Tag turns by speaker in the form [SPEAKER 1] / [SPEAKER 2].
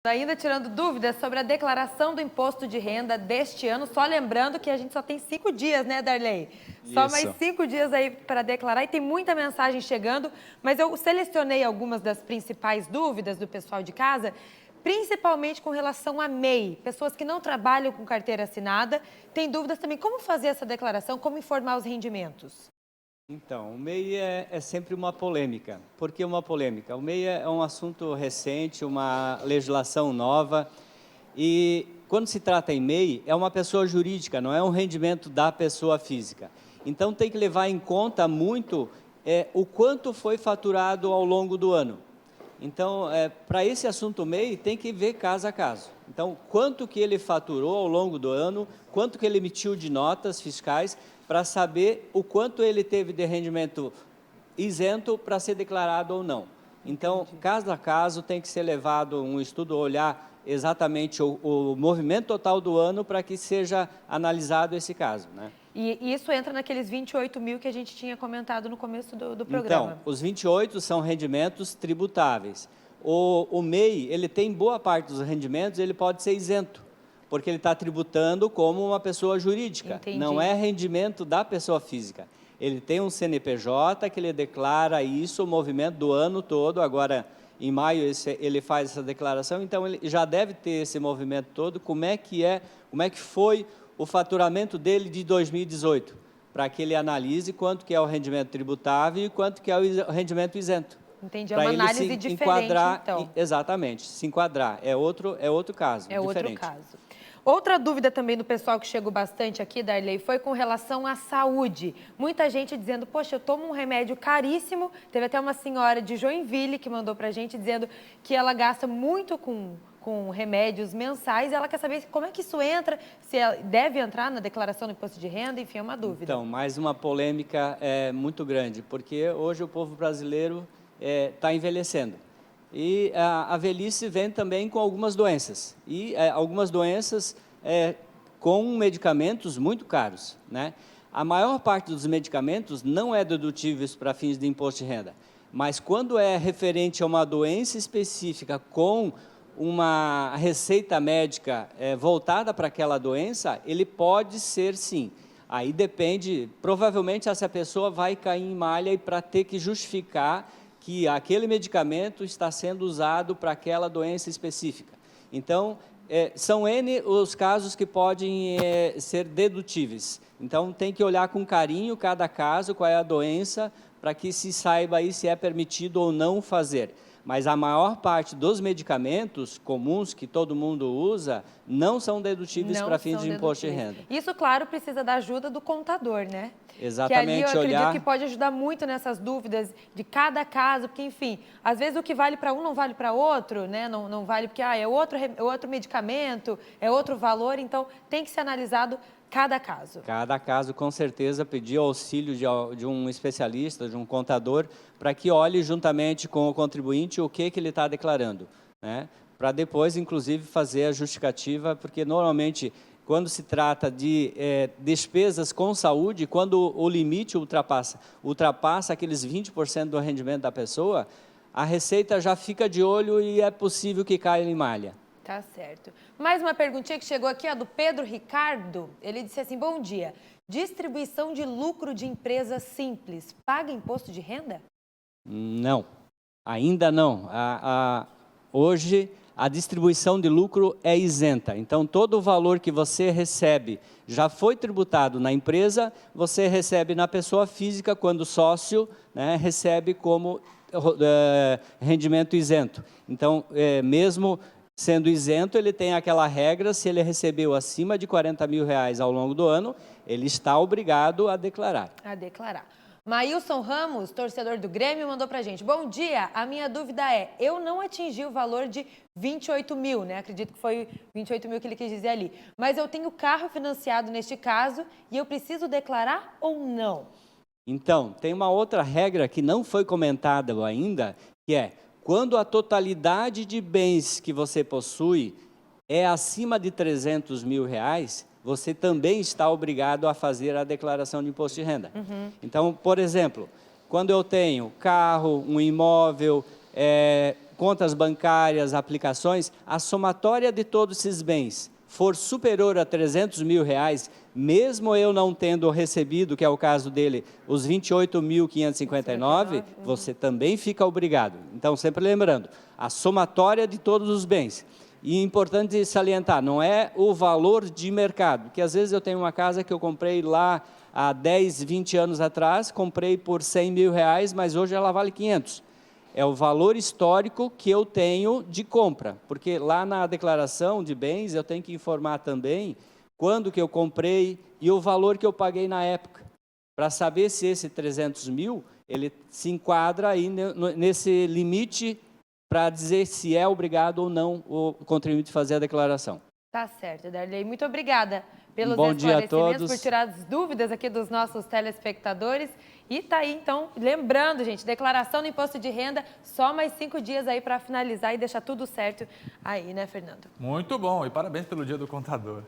[SPEAKER 1] Ainda tirando dúvidas sobre a declaração do imposto de renda deste ano, só lembrando que a gente só tem 5 dias, né, Darley? Só mais 5 dias aí para declarar e tem muita mensagem chegando, mas eu selecionei algumas das principais dúvidas do pessoal de casa, principalmente com relação a MEI, pessoas que não trabalham com carteira assinada, têm dúvidas também como fazer essa declaração, como informar os rendimentos.
[SPEAKER 2] Então, o MEI é sempre uma polêmica. Por que uma polêmica? O MEI é um assunto recente, uma legislação nova, e quando se trata em MEI, é uma pessoa jurídica, não é um rendimento da pessoa física. Então, tem que levar em conta muito o quanto foi faturado ao longo do ano. Então, para esse assunto MEI, tem que ver caso a caso. Então, quanto que ele faturou ao longo do ano, quanto que ele emitiu de notas fiscais, para saber o quanto ele teve de rendimento isento para ser declarado ou não. Então, caso a caso, tem que ser levado um estudo, olhar exatamente o movimento total do ano para que seja analisado esse caso, né?
[SPEAKER 1] E isso entra naqueles 28 mil que a gente tinha comentado no começo do programa.
[SPEAKER 2] Então, os 28 são rendimentos tributáveis. O MEI, ele tem boa parte dos rendimentos, ele pode ser isento, porque ele está tributando como uma pessoa jurídica.
[SPEAKER 1] Entendi.
[SPEAKER 2] Não é rendimento da pessoa física. Ele tem um CNPJ que ele declara isso, o movimento do ano todo. Agora, em maio, ele faz essa declaração, então ele já deve ter esse movimento todo. Como é que foi o faturamento dele de 2018, para que ele analise quanto que é o rendimento tributável e quanto que é o rendimento isento.
[SPEAKER 1] Entendi, é uma análise diferente, então.
[SPEAKER 2] Exatamente, se enquadrar. É outro caso,
[SPEAKER 1] diferente.
[SPEAKER 2] Outro
[SPEAKER 1] caso. Outra dúvida também do pessoal que chegou bastante aqui, Darley, foi com relação à saúde. Muita gente dizendo, poxa, eu tomo um remédio caríssimo. Teve até uma senhora de Joinville que mandou pra gente dizendo que ela gasta muito com remédios mensais, e ela quer saber como é que isso entra, se ela deve entrar na declaração do imposto de renda, enfim, é uma dúvida.
[SPEAKER 2] Então, mais uma polêmica muito grande, porque hoje o povo brasileiro está envelhecendo. E a velhice vem também com algumas doenças, e algumas doenças com medicamentos muito caros, né? A maior parte dos medicamentos não é dedutíveis para fins de imposto de renda, mas quando é referente a uma doença específica com uma receita médica voltada para aquela doença, ele pode ser sim. Aí depende, provavelmente essa pessoa vai cair em malha e para ter que justificar que aquele medicamento está sendo usado para aquela doença específica. Então, são N os casos que podem ser dedutíveis. Então, tem que olhar com carinho cada caso, qual é a doença, para que se saiba aí se é permitido ou não fazer. Mas a maior parte dos medicamentos comuns que todo mundo usa não são dedutíveis para fins de imposto de renda.
[SPEAKER 1] Isso, claro, precisa da ajuda do contador, né?
[SPEAKER 2] Exatamente,
[SPEAKER 1] que ali eu acredito que pode ajudar muito nessas dúvidas de cada caso, porque, enfim, às vezes o que vale para um não vale para outro, né? Não vale porque é outro medicamento, é outro valor, então tem que ser analisado cada caso.
[SPEAKER 2] Cada caso, com certeza, pedir auxílio de um especialista, de um contador, para que olhe juntamente com o contribuinte o que ele está declarando, né? Para depois, inclusive, fazer a justificativa, porque normalmente, quando se trata de despesas com saúde, quando o limite ultrapassa aqueles 20% do rendimento da pessoa, a Receita já fica de olho e é possível que caia em malha.
[SPEAKER 1] Tá certo. Mais uma perguntinha que chegou aqui, do Pedro Ricardo. Ele disse assim, bom dia, distribuição de lucro de empresa simples, paga imposto de renda?
[SPEAKER 2] Não, ainda não. Hoje, a distribuição de lucro é isenta. Então, todo o valor que você recebe já foi tributado na empresa, você recebe na pessoa física, quando sócio, né, recebe como rendimento isento. Então, mesmo sendo isento, ele tem aquela regra, se ele recebeu acima de R$40 mil ao longo do ano, ele está obrigado a declarar.
[SPEAKER 1] Maílson Ramos, torcedor do Grêmio, mandou pra gente. Bom dia, a minha dúvida é, eu não atingi o valor de 28 mil, né? Acredito que foi 28 mil que ele quis dizer ali. Mas eu tenho carro financiado neste caso e eu preciso declarar ou não?
[SPEAKER 2] Então, tem uma outra regra que não foi comentada ainda, que é, quando a totalidade de bens que você possui é acima de R$300 mil, você também está obrigado a fazer a declaração de imposto de renda. Então, por exemplo, quando eu tenho carro, um imóvel, contas bancárias, aplicações, a somatória de todos esses bens for superior a R$300 mil, mesmo eu não tendo recebido, que é o caso dele, os 28.559, você também fica obrigado. Então, sempre lembrando, a somatória de todos os bens. E é importante salientar, não é o valor de mercado, porque às vezes eu tenho uma casa que eu comprei lá há 10, 20 anos atrás, comprei por R$100 mil, mas hoje ela vale 500. É o valor histórico que eu tenho de compra, porque lá na declaração de bens eu tenho que informar também quando que eu comprei e o valor que eu paguei na época, para saber se esse 300 mil, ele se enquadra aí nesse limite para dizer se é obrigado ou não o contribuinte fazer a declaração.
[SPEAKER 1] Tá certo, Darley. Muito obrigada pelos
[SPEAKER 2] Bom dia a
[SPEAKER 1] esclarecimentos,
[SPEAKER 2] todos.
[SPEAKER 1] por tirar as dúvidas aqui dos nossos telespectadores. E tá aí, então, lembrando, gente, declaração do imposto de renda, só mais 5 dias aí para finalizar e deixar tudo certo aí, né, Fernando?
[SPEAKER 3] Muito bom, e parabéns pelo Dia do Contador.